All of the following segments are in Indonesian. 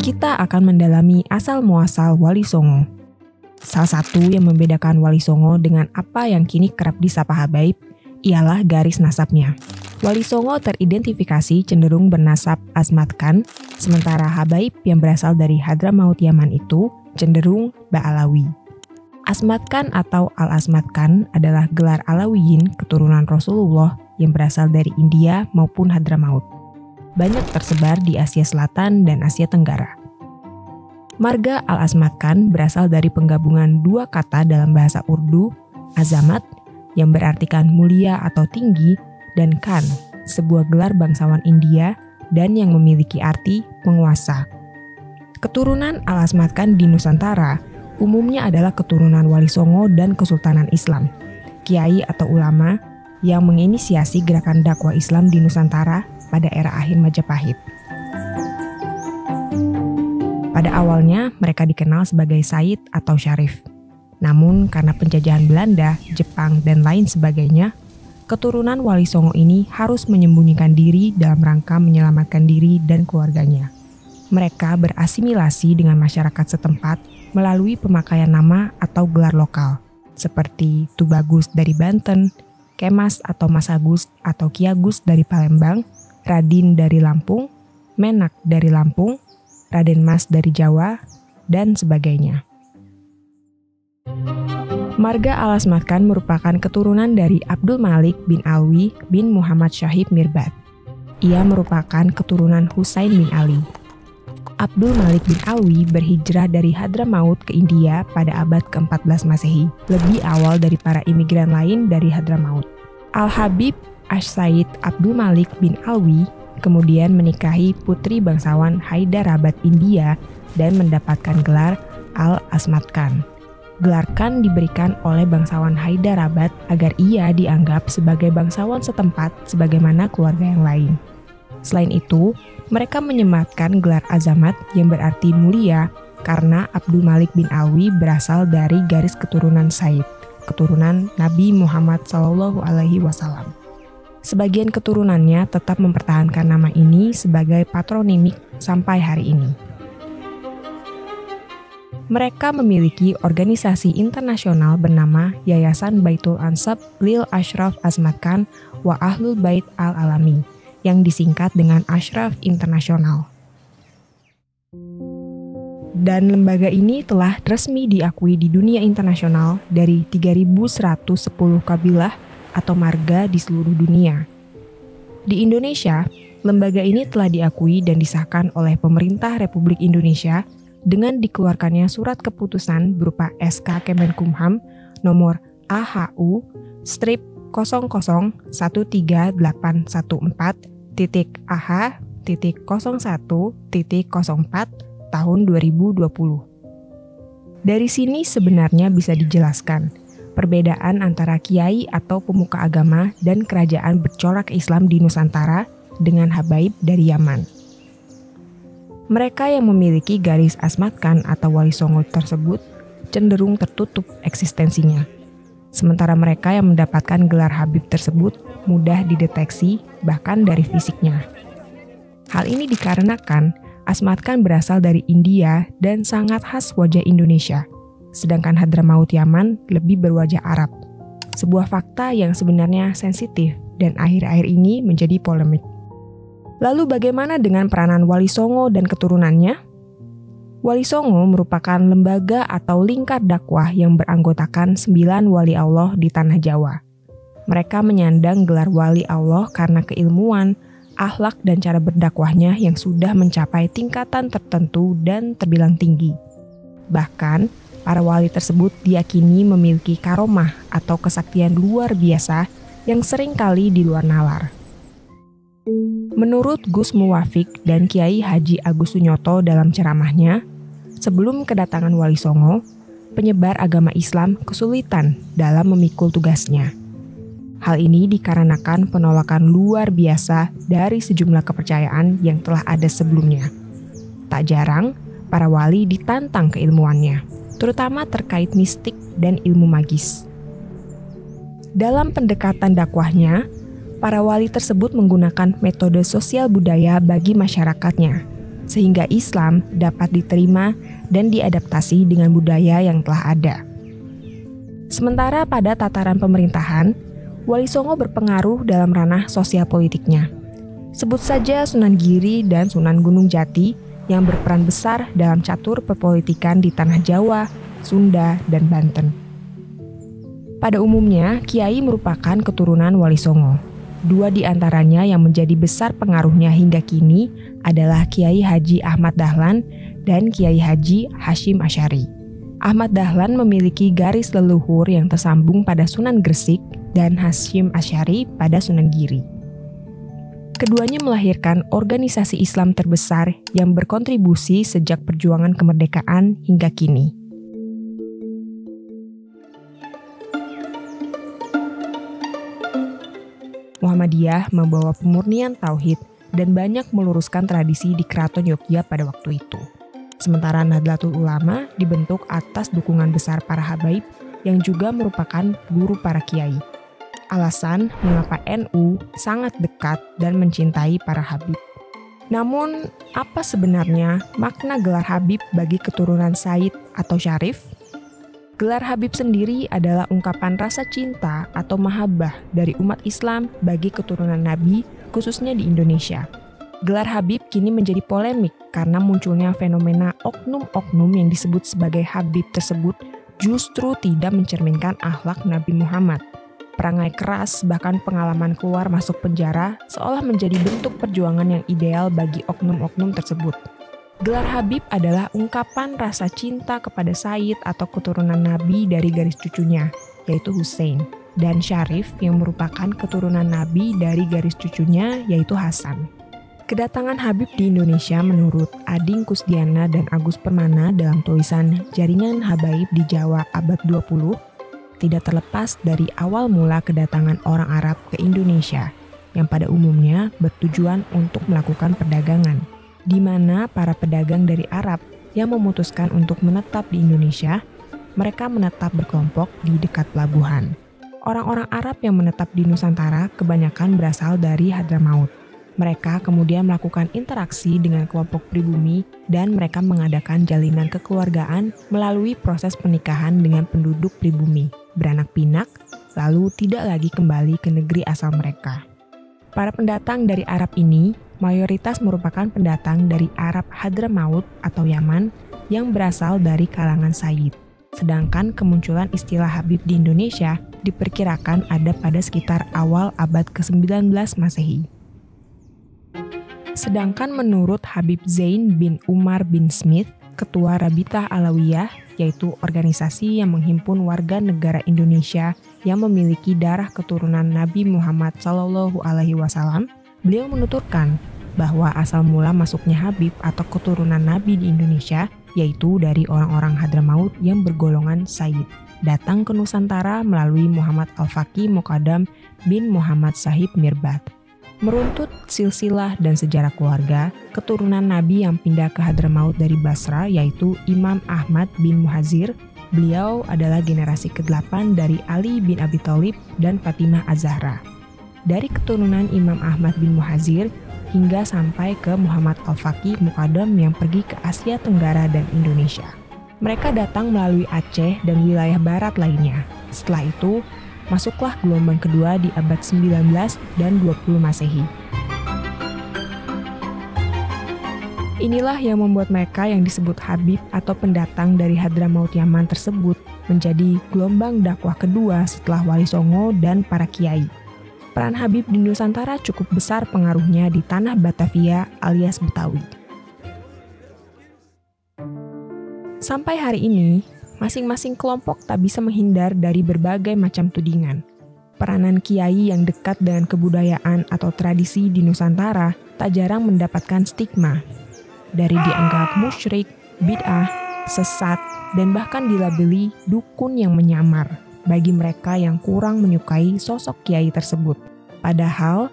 kita akan mendalami asal-muasal Wali Songo. Salah satu yang membedakan Wali Songo dengan apa yang kini kerap disapa habaib ialah garis nasabnya. Wali Songo teridentifikasi cenderung bernasab Asmat Khan, sementara habaib yang berasal dari Hadramaut Yaman itu cenderung Ba'alawi. Asmat Khan atau Al-Asmat Khan adalah gelar Alawiyin keturunan Rasulullah yang berasal dari India maupun Hadramaut. Banyak tersebar di Asia Selatan dan Asia Tenggara. Marga Al-Asmat Khan berasal dari penggabungan dua kata dalam bahasa Urdu, azamat, yang berartikan mulia atau tinggi, dan Khan, sebuah gelar bangsawan India dan yang memiliki arti penguasa. Keturunan Al-Asmat Khan di Nusantara umumnya adalah keturunan Wali Songo dan Kesultanan Islam, kiai atau ulama yang menginisiasi gerakan dakwah Islam di Nusantara pada era akhir Majapahit. Pada awalnya mereka dikenal sebagai Sayyid atau Syarif. Namun karena penjajahan Belanda, Jepang, dan lain sebagainya, keturunan Wali Songo ini harus menyembunyikan diri dalam rangka menyelamatkan diri dan keluarganya. Mereka berasimilasi dengan masyarakat setempat melalui pemakaian nama atau gelar lokal, seperti Tubagus dari Banten, Kemas atau Mas Agus atau Ki Agus dari Palembang, Radin dari Lampung, Menak dari Lampung, Raden Mas dari Jawa, dan sebagainya. Marga Al-Asmat Khan merupakan keturunan dari Abdul Malik bin Alwi bin Muhammad Syahib Mirbad. Ia merupakan keturunan Husain bin Ali. Abdul Malik bin Alwi berhijrah dari Hadramaut ke India pada abad ke-14 Masehi, lebih awal dari para imigran lain dari Hadramaut. Al-Habib Ash-Said Abdul Malik bin Alwi kemudian menikahi putri bangsawan Hyderabad, India dan mendapatkan gelar Al-Asmat Khan. Gelar Khan diberikan oleh bangsawan Hyderabad agar ia dianggap sebagai bangsawan setempat sebagaimana keluarga yang lain. Selain itu, mereka menyematkan gelar Azamat yang berarti mulia karena Abdul Malik bin Alwi berasal dari garis keturunan Said, keturunan Nabi Muhammad SAW. Sebagian keturunannya tetap mempertahankan nama ini sebagai patronimik sampai hari ini. Mereka memiliki organisasi internasional bernama Yayasan Baitul Ansab Lil Ashraf Asmat Khan wa Ahlul Bait Al-Alami, yang disingkat dengan Ashraf Internasional. Dan lembaga ini telah resmi diakui di dunia internasional dari 3.110 kabilah atau marga di seluruh dunia. Di Indonesia, lembaga ini telah diakui dan disahkan oleh Pemerintah Republik Indonesia dengan dikeluarkannya surat keputusan berupa SK Kemenkumham nomor AHU-13814.AH.01.04 tahun 2020. Dari sini sebenarnya bisa dijelaskan perbedaan antara kiai atau pemuka agama dan kerajaan bercorak Islam di Nusantara dengan habaib dari Yaman. Mereka yang memiliki garis Asmat Khan atau Wali Songo tersebut cenderung tertutup eksistensinya. Sementara mereka yang mendapatkan gelar habib tersebut mudah dideteksi bahkan dari fisiknya. Hal ini dikarenakan Asmat Khan berasal dari India dan sangat khas wajah Indonesia. Sedangkan Hadramaut Yaman lebih berwajah Arab. Sebuah fakta yang sebenarnya sensitif dan akhir-akhir ini menjadi polemik. Lalu bagaimana dengan peranan Wali Songo dan keturunannya? Wali Songo merupakan lembaga atau lingkar dakwah yang beranggotakan 9 wali Allah di tanah Jawa. Mereka menyandang gelar wali Allah karena keilmuan, akhlak dan cara berdakwahnya yang sudah mencapai tingkatan tertentu dan terbilang tinggi. Bahkan, para wali tersebut diyakini memiliki karomah atau kesaktian luar biasa yang seringkali di luar nalar. Menurut Gus Muwafiq dan Kiai Haji Agus Sunyoto dalam ceramahnya, sebelum kedatangan Wali Songo, penyebar agama Islam kesulitan dalam memikul tugasnya. Hal ini dikarenakan penolakan luar biasa dari sejumlah kepercayaan yang telah ada sebelumnya. Tak jarang, para wali ditantang keilmuannya, terutama terkait mistik dan ilmu magis. Dalam pendekatan dakwahnya, para wali tersebut menggunakan metode sosial budaya bagi masyarakatnya. sehingga Islam dapat diterima dan diadaptasi dengan budaya yang telah ada. Sementara pada tataran pemerintahan, Wali Songo berpengaruh dalam ranah sosial politiknya. Sebut saja Sunan Giri dan Sunan Gunung Jati yang berperan besar dalam catur perpolitikan di tanah Jawa, Sunda, dan Banten. Pada umumnya, kiai merupakan keturunan Wali Songo. Dua di antaranya yang menjadi besar pengaruhnya hingga kini adalah Kiai Haji Ahmad Dahlan dan Kiai Haji Hasyim Asy'ari. Ahmad Dahlan memiliki garis leluhur yang tersambung pada Sunan Gresik dan Hasyim Asy'ari pada Sunan Giri. Keduanya melahirkan organisasi Islam terbesar yang berkontribusi sejak perjuangan kemerdekaan hingga kini. Muhammadiyah membawa pemurnian tauhid dan banyak meluruskan tradisi di Keraton Yogyakarta pada waktu itu. Sementara Nahdlatul Ulama dibentuk atas dukungan besar para habaib yang juga merupakan guru para kiai. Alasan mengapa NU sangat dekat dan mencintai para habib. Namun, apa sebenarnya makna gelar Habib bagi keturunan Said atau Syarif? Gelar Habib sendiri adalah ungkapan rasa cinta atau mahabbah dari umat Islam bagi keturunan Nabi, khususnya di Indonesia. Gelar Habib kini menjadi polemik karena munculnya fenomena oknum-oknum yang disebut sebagai Habib tersebut justru tidak mencerminkan akhlak Nabi Muhammad. Perangai keras bahkan pengalaman keluar masuk penjara seolah menjadi bentuk perjuangan yang ideal bagi oknum-oknum tersebut. Gelar Habib adalah ungkapan rasa cinta kepada Said atau keturunan Nabi dari garis cucunya, yaitu Hussein, dan Syarif yang merupakan keturunan Nabi dari garis cucunya, yaitu Hasan. Kedatangan Habib di Indonesia menurut Ading Kusdiana dan Agus Permana dalam tulisan Jaringan Habaib di Jawa abad 20, tidak terlepas dari awal mula kedatangan orang Arab ke Indonesia, yang pada umumnya bertujuan untuk melakukan perdagangan, di mana para pedagang dari Arab yang memutuskan untuk menetap di Indonesia, mereka menetap berkelompok di dekat pelabuhan. Orang-orang Arab yang menetap di Nusantara kebanyakan berasal dari Hadramaut. Mereka kemudian melakukan interaksi dengan kelompok pribumi dan mereka mengadakan jalinan kekeluargaan melalui proses pernikahan dengan penduduk pribumi, beranak pinak, lalu tidak lagi kembali ke negeri asal mereka. Para pendatang dari Arab ini mayoritas merupakan pendatang dari Arab Hadramaut atau Yaman yang berasal dari kalangan Sayyid. Sedangkan kemunculan istilah Habib di Indonesia diperkirakan ada pada sekitar awal abad ke-19 Masehi. Sedangkan menurut Habib Zain bin Umar bin Smith, Ketua Rabitah Alawiyah, yaitu organisasi yang menghimpun warga negara Indonesia yang memiliki darah keturunan Nabi Muhammad SAW, beliau menuturkan bahwa asal mula masuknya Habib atau keturunan Nabi di Indonesia yaitu dari orang-orang Hadramaut yang bergolongan Sayyid, datang ke Nusantara melalui Muhammad Al-Faqih Muqaddam bin Muhammad Sahib Mirbad. Meruntut silsilah dan sejarah keluarga, keturunan Nabi yang pindah ke Hadramaut dari Basra yaitu Imam Ahmad bin Muhazir. Beliau adalah generasi ke-8 dari Ali bin Abi Thalib dan Fatimah Az-Zahra. Dari keturunan Imam Ahmad bin Muhazir hingga sampai ke Muhammad Al-Faqih Muqaddam yang pergi ke Asia Tenggara dan Indonesia. Mereka datang melalui Aceh dan wilayah barat lainnya. Setelah itu, masuklah gelombang kedua di abad 19 dan 20 Masehi. Inilah yang membuat mereka yang disebut Habib atau pendatang dari Hadramaut Yaman tersebut menjadi gelombang dakwah kedua setelah Wali Songo dan para kiai. Peran Habib di Nusantara cukup besar pengaruhnya di tanah Batavia alias Betawi. Sampai hari ini, masing-masing kelompok tak bisa menghindar dari berbagai macam tudingan. Peranan kiai yang dekat dengan kebudayaan atau tradisi di Nusantara tak jarang mendapatkan stigma. Dari dianggap musyrik, bid'ah, sesat, dan bahkan dilabeli dukun yang menyamar bagi mereka yang kurang menyukai sosok kiai tersebut. Padahal,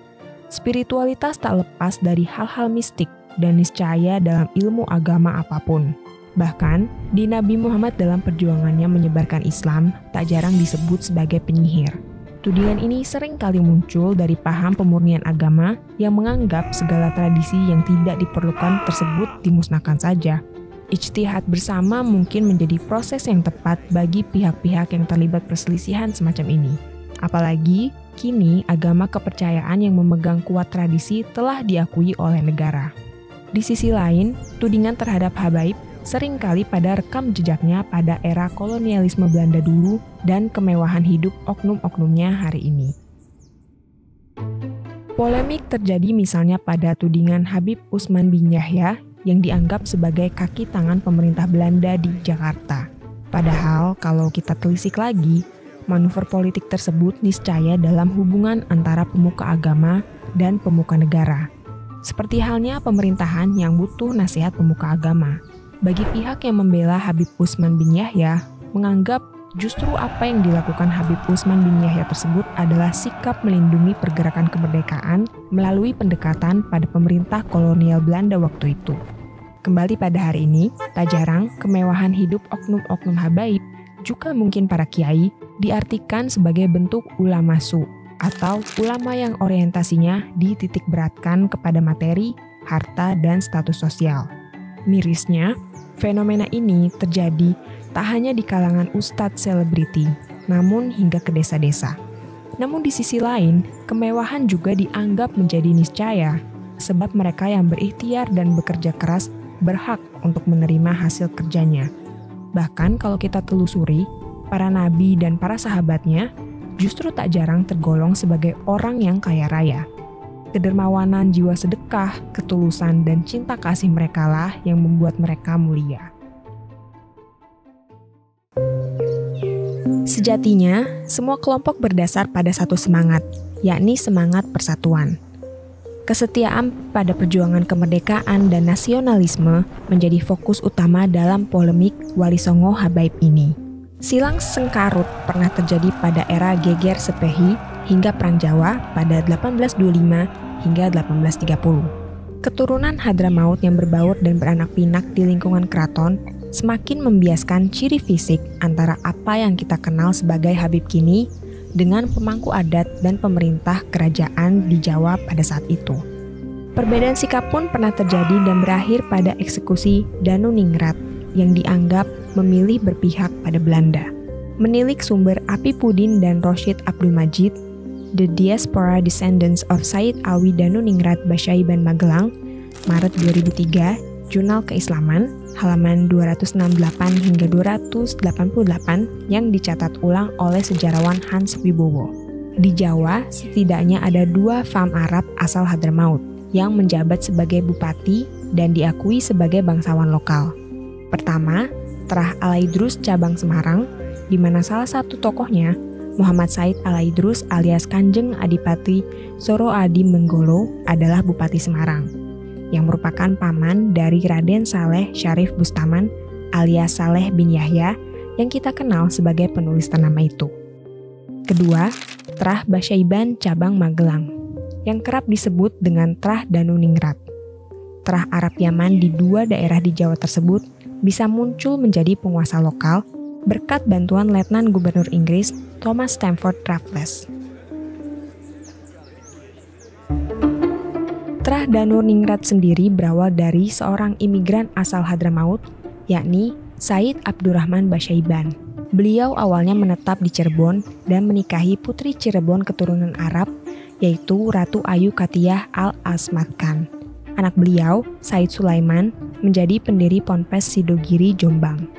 spiritualitas tak lepas dari hal-hal mistik dan niscaya dalam ilmu agama apapun. Bahkan, di Nabi Muhammad dalam perjuangannya menyebarkan Islam tak jarang disebut sebagai penyihir. Tudingan ini sering kali muncul dari paham pemurnian agama yang menganggap segala tradisi yang tidak diperlukan tersebut dimusnahkan saja. Ijtihad bersama mungkin menjadi proses yang tepat bagi pihak-pihak yang terlibat perselisihan semacam ini. Apalagi, kini agama kepercayaan yang memegang kuat tradisi telah diakui oleh negara. Di sisi lain, tudingan terhadap habaib seringkali pada rekam jejaknya pada era kolonialisme Belanda dulu dan kemewahan hidup oknum-oknumnya hari ini. Polemik terjadi misalnya pada tudingan Habib Usman bin Yahya yang dianggap sebagai kaki tangan pemerintah Belanda di Jakarta. Padahal kalau kita telisik lagi, manuver politik tersebut niscaya dalam hubungan antara pemuka agama dan pemuka negara. Seperti halnya pemerintahan yang butuh nasihat pemuka agama. Bagi pihak yang membela Habib Usman bin Yahya, menganggap justru apa yang dilakukan Habib Usman bin Yahya tersebut adalah sikap melindungi pergerakan kemerdekaan melalui pendekatan pada pemerintah kolonial Belanda waktu itu. Kembali pada hari ini, tak jarang kemewahan hidup oknum-oknum habaib, juga mungkin para kiai, diartikan sebagai bentuk ulama su, atau ulama yang orientasinya dititik beratkan kepada materi, harta, dan status sosial. Mirisnya, fenomena ini terjadi tak hanya di kalangan ustadz selebriti, namun hingga ke desa-desa. Namun di sisi lain, kemewahan juga dianggap menjadi niscaya, sebab mereka yang berikhtiar dan bekerja keras berhak untuk menerima hasil kerjanya. Bahkan kalau kita telusuri, para nabi dan para sahabatnya justru tak jarang tergolong sebagai orang yang kaya raya. Kedermawanan jiwa sedekah, ketulusan, dan cinta kasih merekalah yang membuat mereka mulia. Sejatinya, semua kelompok berdasar pada satu semangat, yakni semangat persatuan. Kesetiaan pada perjuangan kemerdekaan dan nasionalisme menjadi fokus utama dalam polemik Wali Songo Habaib ini. Silang sengkarut pernah terjadi pada era Geger Sepehi hingga Perang Jawa pada 1825 hingga 1830. Keturunan Hadramaut yang berbaur dan beranak pinak di lingkungan keraton semakin membiaskan ciri fisik antara apa yang kita kenal sebagai Habib kini dengan pemangku adat dan pemerintah kerajaan di Jawa pada saat itu. Perbedaan sikap pun pernah terjadi dan berakhir pada eksekusi Danuningrat yang dianggap memilih berpihak pada Belanda. Menilik sumber Apipudin dan Rosyid Abdul Majid, The Diaspora Descendants of Said Alwi Danuningrat Basyaiban Magelang, Maret 2003, Jurnal Keislaman, halaman 268 hingga 288 yang dicatat ulang oleh sejarawan Hans Wibowo. Di Jawa, setidaknya ada 2 fam Arab asal Hadramaut yang menjabat sebagai bupati dan diakui sebagai bangsawan lokal. Pertama, Trah Alaidrus cabang Semarang, di mana salah satu tokohnya Muhammad Said Alaidrus alias Kanjeng Adipati Soroadi Menggolo adalah Bupati Semarang, yang merupakan paman dari Raden Saleh Syarif Bustaman alias Saleh bin Yahya yang kita kenal sebagai penulis ternama itu. Kedua, Trah Basyaiban cabang Magelang, yang kerap disebut dengan Trah Danuningrat. Trah Arab Yaman di 2 daerah di Jawa tersebut bisa muncul menjadi penguasa lokal berkat bantuan Letnan Gubernur Inggris Thomas Stamford Raffles. Trah Danuningrat sendiri berawal dari seorang imigran asal Hadramaut, yakni Said Abdurrahman Basyaiban. Beliau awalnya menetap di Cirebon dan menikahi putri Cirebon keturunan Arab, yaitu Ratu Ayu Katiyah Al-Asmat Khan. Anak beliau, Said Sulaiman, menjadi pendiri Ponpes Sidogiri Jombang.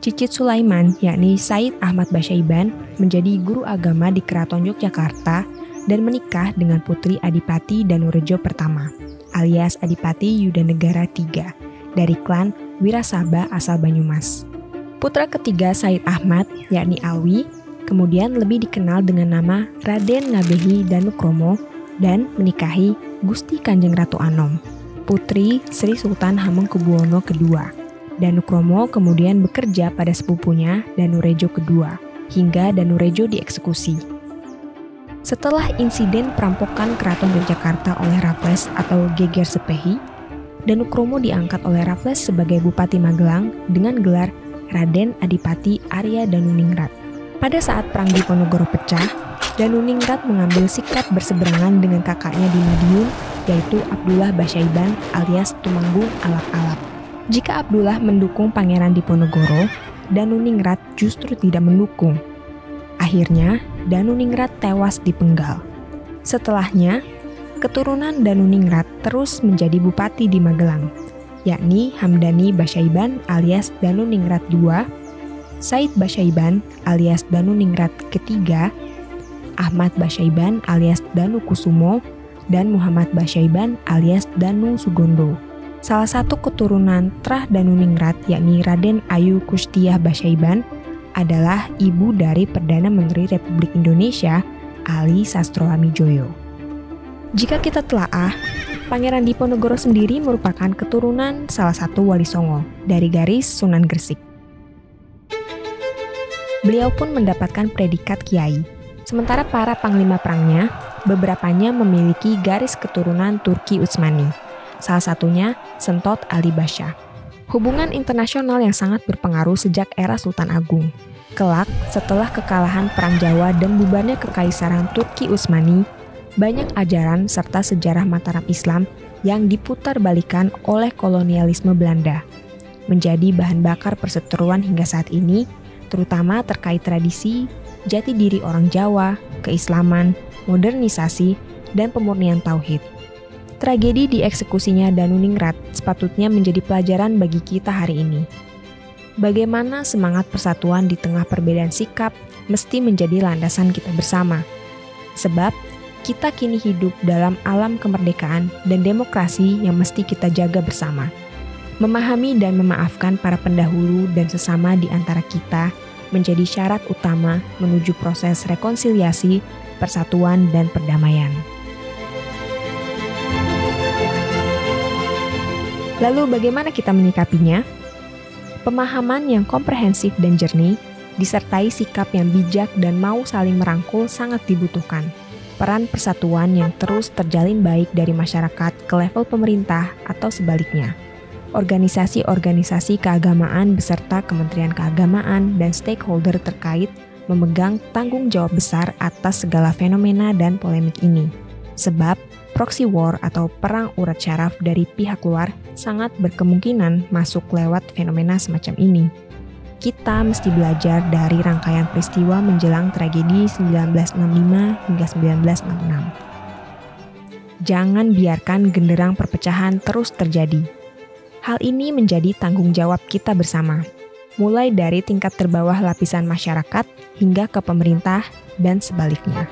Cicit Sulaiman, yakni Said Ahmad Basyaiban, menjadi guru agama di Keraton Yogyakarta dan menikah dengan putri Adipati Danurejo pertama, alias Adipati Yudanegara III, dari klan Wirasaba asal Banyumas. Putra ketiga Said Ahmad, yakni Alwi, kemudian lebih dikenal dengan nama Raden Ngabehi Danukromo dan menikahi Gusti Kanjeng Ratu Anom, putri Sri Sultan Hamengkubuwono II. Danukromo kemudian bekerja pada sepupunya Danurejo II, hingga Danurejo dieksekusi. Setelah insiden perampokan Keraton Yogyakarta oleh Raffles atau Geger Sepehi, Danukromo diangkat oleh Raffles sebagai Bupati Magelang dengan gelar Raden Adipati Arya Danuningrat. Pada saat Perang Diponegoro pecah, Danuningrat mengambil sikap berseberangan dengan kakaknya di Madiun, yaitu Abdullah Basyaiban alias Tumanggung Alap-Alap. Jika Abdullah mendukung Pangeran Diponegoro, Danuningrat justru tidak mendukung. Akhirnya, Danuningrat tewas dipenggal. Setelahnya, keturunan Danuningrat terus menjadi bupati di Magelang, yakni Hamdani Basyaiban alias Danuningrat II, Said Basyaiban alias Danuningrat III, Ahmad Basyaiban alias Danu Kusumo, dan Muhammad Basyaiban alias Danu Sugondo. Salah satu keturunan Trah Danuningrat yakni Raden Ayu Kustiah Basyaiban adalah ibu dari Perdana Menteri Republik Indonesia Ali Sastroamidjojo. Jika kita telaah, Pangeran Diponegoro sendiri merupakan keturunan salah satu Wali Songo dari garis Sunan Gresik. Beliau pun mendapatkan predikat kiai. Sementara para panglima perangnya, beberapanya memiliki garis keturunan Turki Utsmani, salah satunya Sentot Ali Basha. Hubungan internasional yang sangat berpengaruh sejak era Sultan Agung. Kelak, setelah kekalahan Perang Jawa dan bubarnya Kekaisaran Turki Utsmani, banyak ajaran serta sejarah Mataram Islam yang diputarbalikkan oleh kolonialisme Belanda, menjadi bahan bakar perseteruan hingga saat ini, terutama terkait tradisi, jati diri orang Jawa, keislaman, modernisasi, dan pemurnian tauhid. Tragedi dieksekusinya Danuningrat sepatutnya menjadi pelajaran bagi kita hari ini. Bagaimana semangat persatuan di tengah perbedaan sikap mesti menjadi landasan kita bersama. Sebab kita kini hidup dalam alam kemerdekaan dan demokrasi yang mesti kita jaga bersama. Memahami dan memaafkan para pendahulu dan sesama di antara kita menjadi syarat utama menuju proses rekonsiliasi, persatuan, dan perdamaian. Lalu bagaimana kita menyikapinya? Pemahaman yang komprehensif dan jernih, disertai sikap yang bijak dan mau saling merangkul sangat dibutuhkan. Peran persatuan yang terus terjalin baik dari masyarakat ke level pemerintah atau sebaliknya. Organisasi-organisasi keagamaan beserta Kementerian Keagamaan dan stakeholder terkait memegang tanggung jawab besar atas segala fenomena dan polemik ini. Sebab proxy war atau perang urat syaraf dari pihak luar sangat berkemungkinan masuk lewat fenomena semacam ini. Kita mesti belajar dari rangkaian peristiwa menjelang tragedi 1965 hingga 1966. Jangan biarkan genderang perpecahan terus terjadi. Hal ini menjadi tanggung jawab kita bersama, mulai dari tingkat terbawah lapisan masyarakat hingga ke pemerintah dan sebaliknya.